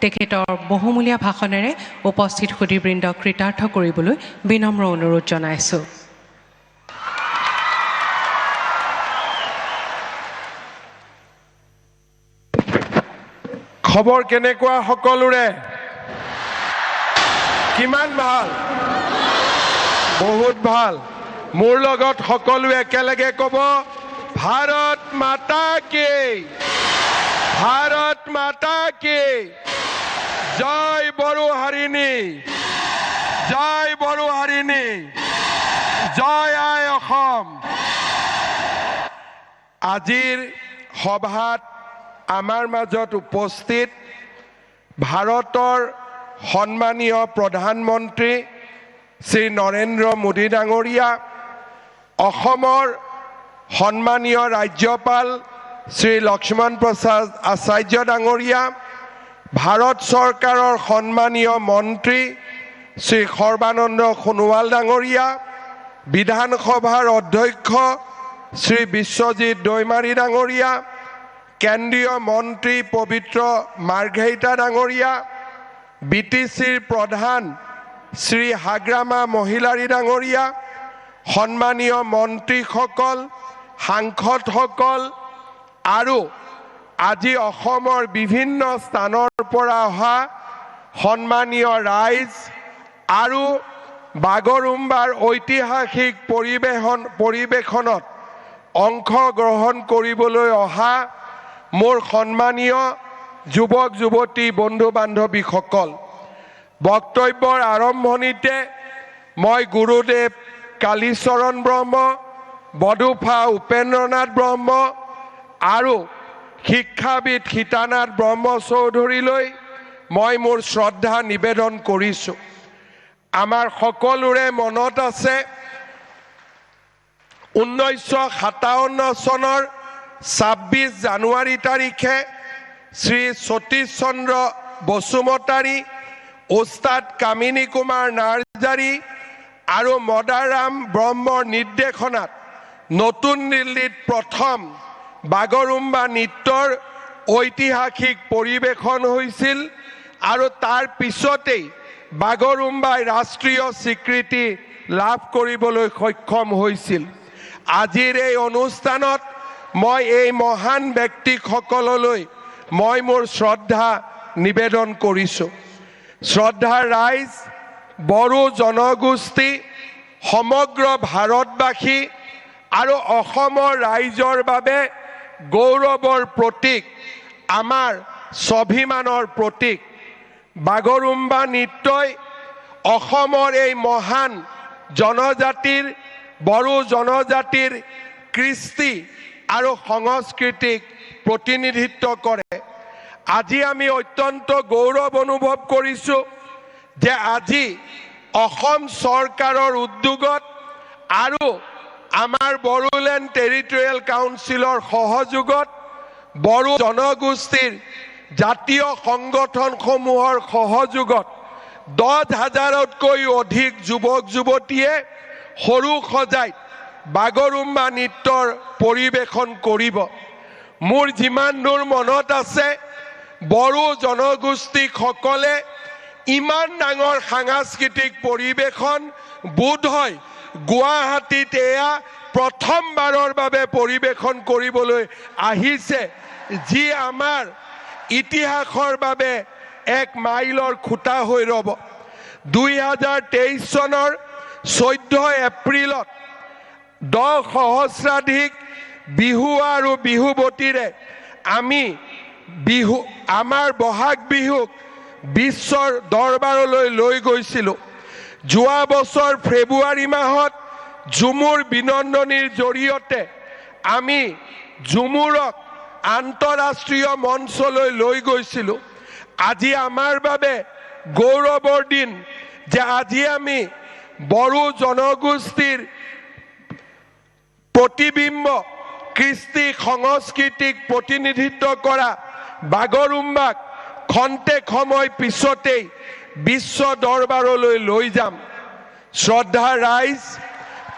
তেখেতৰ বহুমূলীয়া ভাষণেৰে উপস্থিত সুধীবৃন্দক কৃতাৰ্থ কৰিবলৈ বিনম্ৰ অনুৰোধ জনাইছোঁ। খবৰ কেনেকুৱা সকলোৰে? কিমান ভাল? বহুত ভাল। মোৰ লগত সকলোৱে একেলগে ক'ব, ভাৰত মাতা কি, ভাৰত মাতা কি, জয় বড়োহাৰিণী, জয় বড়োহাৰিণী, জয় আই অসম। আজিৰ সভাত আমাৰ মাজত উপস্থিত ভাৰতৰ সন্মানীয় প্ৰধানমন্ত্ৰী শ্ৰী নৰেন্দ্ৰ মোদী ডাঙৰীয়া, অসমৰ সন্মানীয় ৰাজ্যপাল শ্ৰী লক্ষ্মণ প্ৰসাদ আচাৰ্য ডাঙৰীয়া, ভাৰত চৰকাৰৰ সন্মানীয় মন্ত্ৰী শ্ৰী সৰ্বানন্দ সোণোৱাল ডাঙৰীয়া, বিধানসভাৰ অধ্যক্ষ শ্ৰী বিশ্বজিৎ দৈমাৰী ডাঙৰীয়া, কেন্দ্ৰীয় মন্ত্ৰী পবিত্ৰ মাৰ্ঘেৰিটা ডাঙৰীয়া, BTCৰ প্ৰধান শ্ৰী হাগ্ৰামা মহিলাৰী ডাঙৰীয়া, সন্মানীয় মন্ত্ৰীসকল, সাংসদসকল আৰু আজি অসমৰ বিভিন্ন স্থানৰ পৰা অহা সন্মানীয় ৰাইজ আৰু বাগৰুম্বাৰ ঐতিহাসিক পৰিৱেশনত অংশগ্ৰহণ কৰিবলৈ অহা মোৰ সন্মানীয় যুৱক যুৱতী বন্ধু বান্ধৱীসকল, বক্তব্যৰ আৰম্ভণিতে মই গুৰুদেৱ কালীচৰণ ব্ৰহ্ম, বডুফা উপেন্দ্ৰনাথ ব্ৰহ্ম আৰু শিক্ষাবিদ সীতানাথ ব্ৰহ্ম চৌধুৰীলৈ মই মোৰ শ্ৰদ্ধা নিবেদন কৰিছোঁ। আমাৰ সকলোৰে মনত আছে 1957 চনৰ 26 জানুৱাৰী তাৰিখে শ্ৰী সতীশ চন্দ্ৰ বসুমতাৰী, ওস্তাদ কামিনী কুমাৰ নাৰ্জাৰী আৰু মদাৰাম ব্ৰহ্মৰ নিৰ্দেশনাত নতুন দিল্লীত প্ৰথম বাগৰুম্বা নৃত্যৰ ঐতিহাসিক পৰিৱেশন হৈছিল আৰু তাৰ পিছতেই বাগৰুম্বাই ৰাষ্ট্ৰীয় স্বীকৃতি লাভ কৰিবলৈ সক্ষম হৈছিল। আজিৰ এই অনুষ্ঠানত মই এই মহান ব্যক্তিসকললৈ মই মোৰ শ্ৰদ্ধা নিবেদন কৰিছোঁ। শ্ৰদ্ধাৰ ৰাইজ, বড়ো জনগোষ্ঠী, সমগ্ৰ ভাৰতবাসী আৰু অসমৰ ৰাইজৰ বাবে গৌৰৱৰ প্ৰতীক, আমাৰ স্বাভিমানৰ প্ৰতীক। বাগৰুম্বা নৃত্যই অসমৰ এই মহান জনজাতিৰ, বড়ো জনজাতিৰ কৃষ্টি আৰু সংস্কৃতিক প্ৰতিনিধিত্ব কৰে। আজি আমি অত্যন্ত গৌৰৱ অনুভৱ কৰিছোঁ যে আজি অসম চৰকাৰৰ উদ্যোগত আৰু আমাৰ বড়োলেণ্ড টেৰিটৰিয়েল কাউন্সিলৰ সহযোগত বড়ো জনগোষ্ঠীৰ জাতীয় সংগঠনসমূহৰ সহযোগত 10,000তকৈ অধিক যুৱক যুৱতীয়ে সৰু সজাইত বাগৰুম্বা নৃত্যৰ পৰিৱেশন কৰিব। মোৰ যিমান দূৰ মনত আছে, বড়ো জনগোষ্ঠীসকলে ইমান ডাঙৰ সাংস্কৃতিক পৰিৱেশন বোধহয় গুৱাহাটীত এয়া প্ৰথমবাৰৰ বাবে পৰিৱেশন কৰিবলৈ আহিছে, যি আমাৰ ইতিহাসৰ বাবে এক মাইলৰ খুঁটা হৈ ৰ'ব। 2023 চনৰ 14 এপ্ৰিলত 10 সহস্ৰাধিক বিহু আৰু বিহুৱতীৰে আমি আমাৰ বহাগ বিহুক বিশ্বৰ দৰবাৰলৈ লৈ গৈছিলোঁ। যোৱা বছৰ ফেব্ৰুৱাৰী মাহত ঝুমুৰ বিনন্দনীৰ জৰিয়তে আমি ঝুমুৰক আন্তঃৰাষ্ট্ৰীয় মঞ্চলৈ লৈ গৈছিলোঁ। আজি আমাৰ বাবে গৌৰৱৰ দিন যে আজি আমি বড়ো জনগোষ্ঠীৰ প্ৰতিবিম্ব, কৃষ্টি সংস্কৃতিক প্ৰতিনিধিত্ব কৰা বাগৰুম্বাক খন্তেক সময় পিছতেই বিশ্ব দৰবাৰলৈ লৈ যাম। শ্ৰদ্ধা ৰাইজ,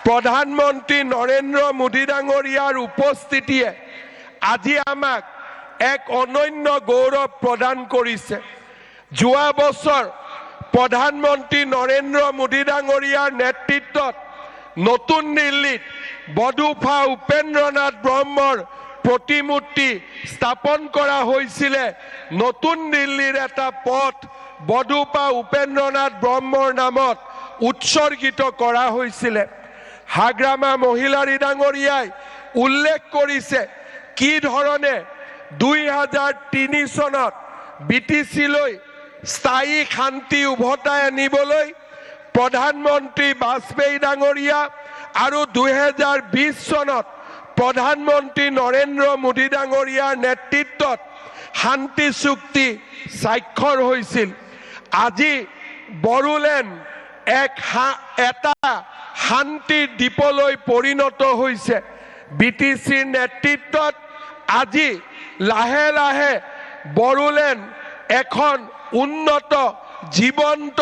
প্ৰধানমন্ত্ৰী নৰেন্দ্ৰ মোদী ডাঙৰীয়াৰ উপস্থিতিয়ে আজি আমাক এক অনন্য গৌৰৱ প্ৰদান কৰিছে। যোৱা বছৰ প্ৰধানমন্ত্ৰী নৰেন্দ্ৰ মোদী ডাঙৰীয়াৰ নেতৃত্বত নতুন দিল্লীত বডুফা উপেন্দ্ৰনাথ ব্ৰহ্মৰ প্ৰতিমূৰ্তি স্থাপন কৰা হৈছিলে। নতুন দিল্লীৰ এটা পথ বডুফা উপেন্দ্ৰনাথ ব্ৰহ্মৰ নামত উৎসৰ্গিত কৰা হৈছিলে। হাগ্ৰামা মহিলাৰী ডাঙৰীয়াই উল্লেখ কৰিছে কি ধৰণে 2003 চনত BTC-লৈ স্থায়ী শান্তি উভতাই আনিবলৈ প্ৰধানমন্ত্ৰী বাজপেয়ী ডাঙৰীয়া আৰু 2020 চনত প্ৰধানমন্ত্ৰী নৰেন্দ্ৰ মোদী ডাঙৰীয়াৰ নেতৃত্বত শান্তি চুক্তি স্বাক্ষৰ হৈছিল। আজি বড়োলেণ্ড এটা শান্তিৰ দ্বীপলৈ পৰিণত হৈছে। BTCৰ নেতৃত্বত আজি লাহে লাহে বড়োলেণ্ড এখন উন্নত জীৱন্ত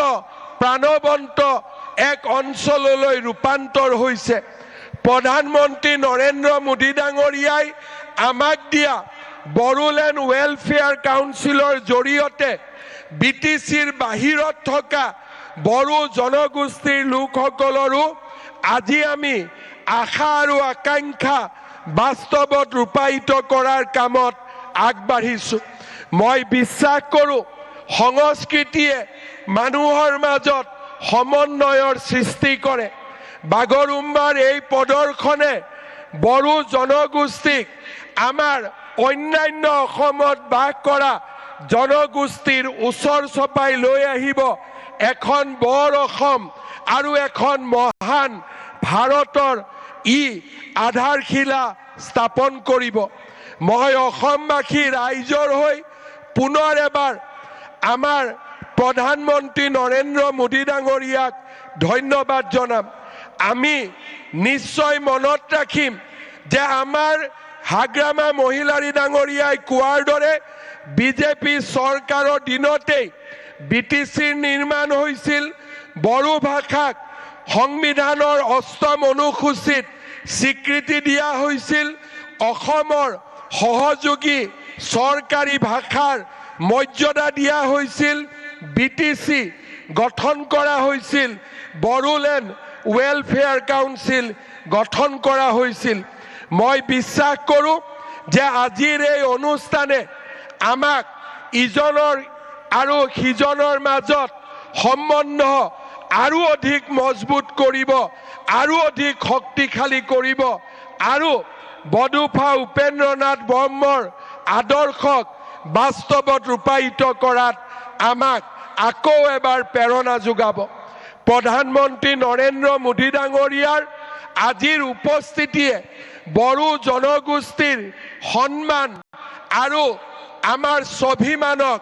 প্ৰাণৱন্ত এক অঞ্চললৈ ৰূপান্তৰ হৈছে। প্ৰধানমন্ত্ৰী নৰেন্দ্ৰ মোদী ডাঙৰীয়াই আমাক দিয়া বড়োলেণ্ড ৱেলফেয়াৰ কাউন্সিলৰ জৰিয়তে BTCৰ বাহিৰত থকা বড়ো জনগোষ্ঠীৰ লোকসকলৰো আজি আমি আশা আৰু আকাংক্ষা বাস্তৱত ৰূপায়িত কৰাৰ কামত আগবাঢ়িছো। মই বিশ্বাস কৰোঁ সংস্কৃতিয়ে মানুহৰ মাজত সমন্বয়ৰ সৃষ্টি কৰে। বাগৰুম্বাৰ এই প্ৰদৰ্শনে বড়ো জনগোষ্ঠীক আমাৰ অন্যান্য অসমত বাস কৰা জনগোষ্ঠীৰ ওচৰ চপাই লৈ আহিব এখন বৰ অসম আৰু এখন মহান ভাৰতৰ আধাৰশিলা স্থাপন কৰিব। মই অসমবাসী ৰাইজৰ হৈ পুনৰ এবাৰ আমাৰ প্ৰধানমন্ত্ৰী নৰেন্দ্ৰ মোদী ডাঙৰীয়াক ধন্যবাদ জনাম। আমি নিশ্চয় মনত ৰাখিম যে আমাৰ হাগ্ৰামা মহিলাৰী ডাঙৰীয়াই কোৱাৰ দৰে বিজেপি চৰকাৰৰ দিনতেই BTCৰ নিৰ্মাণ হৈছিল। বড়ো ভাষাক সংবিধানৰ 8ম অনুসূচীত স্বীকৃতি দিয়া হৈছিল। অসমৰ সহযোগী চৰকাৰী ভাষাৰ মৰ্যাদা দিয়া হৈছিল। BTC গঠন কৰা হৈছিল। বড়োলেণ্ড ৱেলফেয়াৰ কাউন্সিল গঠন কৰা হৈছিল। মই বিশ্বাস কৰোঁ যে আজিৰ এই অনুষ্ঠানে আমাক ইজনৰ আৰু সিজনৰ মাজত সম্বন্ধ আৰু অধিক মজবুত কৰিব, আৰু অধিক শক্তিশালী কৰিব, আৰু বডুফা উপেন্দ্ৰনাথ ব্ৰহ্মৰ আদৰ্শক বাস্তৱত ৰূপায়িত কৰাত আমাক আকৌ এবাৰ প্ৰেৰণা যোগাব। প্ৰধানমন্ত্ৰী নৰেন্দ্ৰ মোদী ডাঙৰীয়াৰ আজিৰ উপস্থিতিয়ে বড়ো জনগোষ্ঠীৰ সন্মান আৰু আমাৰ স্বাভিমানক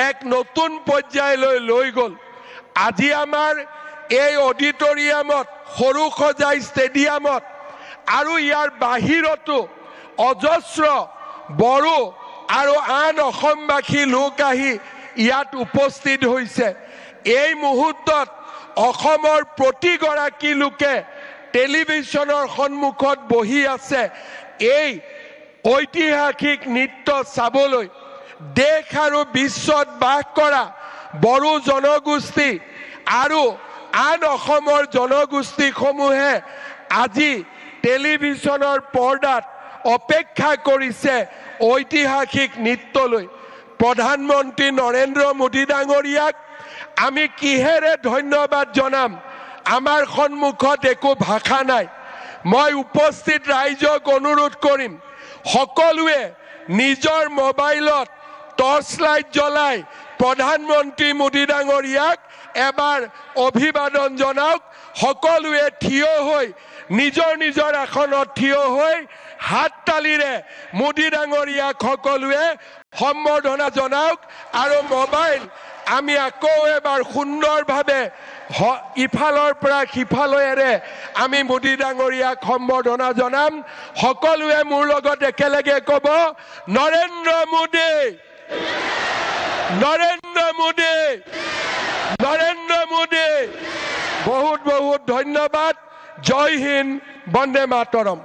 এক নতুন পৰ্যায়লৈ লৈ গ'ল। আজি আমাৰ এই অডিটৰিয়ামত, সৰুসজাই ষ্টেডিয়ামত আৰু ইয়াৰ বাহিৰতো অজস্ৰ বড়ো আৰু আন অসমবাসী লোক আহি ইয়াত উপস্থিত হৈছে। এই মুহূৰ্তত অসমৰ প্ৰতিগৰাকী লোকে টেলিভিছনৰ সন্মুখত বহি আছে এই ঐতিহাসিক নৃত্য চাবলৈ। দেশ আৰু বিশ্বত বাস কৰা বড়ো জনগোষ্ঠী আৰু আন অসমৰ জনগোষ্ঠীসমূহে আজি টেলিভিছনৰ পৰ্দাত অপেক্ষা কৰিছে ঐতিহাসিক নৃত্যলৈ। প্ৰধানমন্ত্ৰী নৰেন্দ্ৰ মোদী ডাঙৰীয়াক আমি কিহেৰে ধন্যবাদ জনাম? আমাৰ সন্মুখত একো ভাষা নাই। মই উপস্থিত ৰাইজক অনুৰোধ কৰিম, সকলোৱে নিজৰ মোবাইলত টৰ্চ লাইট জ্বলাই প্ৰধানমন্ত্ৰী মোদী ডাঙৰীয়াক এবাৰ অভিবাদন জনাওক। সকলোৱে থিয় হৈ নিজৰ নিজৰ আসনত থিয় হৈ হাত তালিৰে মোদী ডাঙৰীয়াক সকলোৱে সম্বৰ্ধনা জনাওক। আৰু মোবাইল আমি আকৌ এবাৰ সুন্দৰভাৱে ইফালৰ পৰা সিফালৰে আমি মোদী ডাঙৰীয়াক সম্বৰ্ধনা জনাম। সকলোৱে মোৰ লগত একেলগে ক'ব, নৰেন্দ্ৰ মোদী, নৰেন্দ্ৰ মোদী, নৰেন্দ্ৰ মোদী। বহুত বহুত ধন্যবাদ। জয় হিন্দ, বন্দে মাতৰম।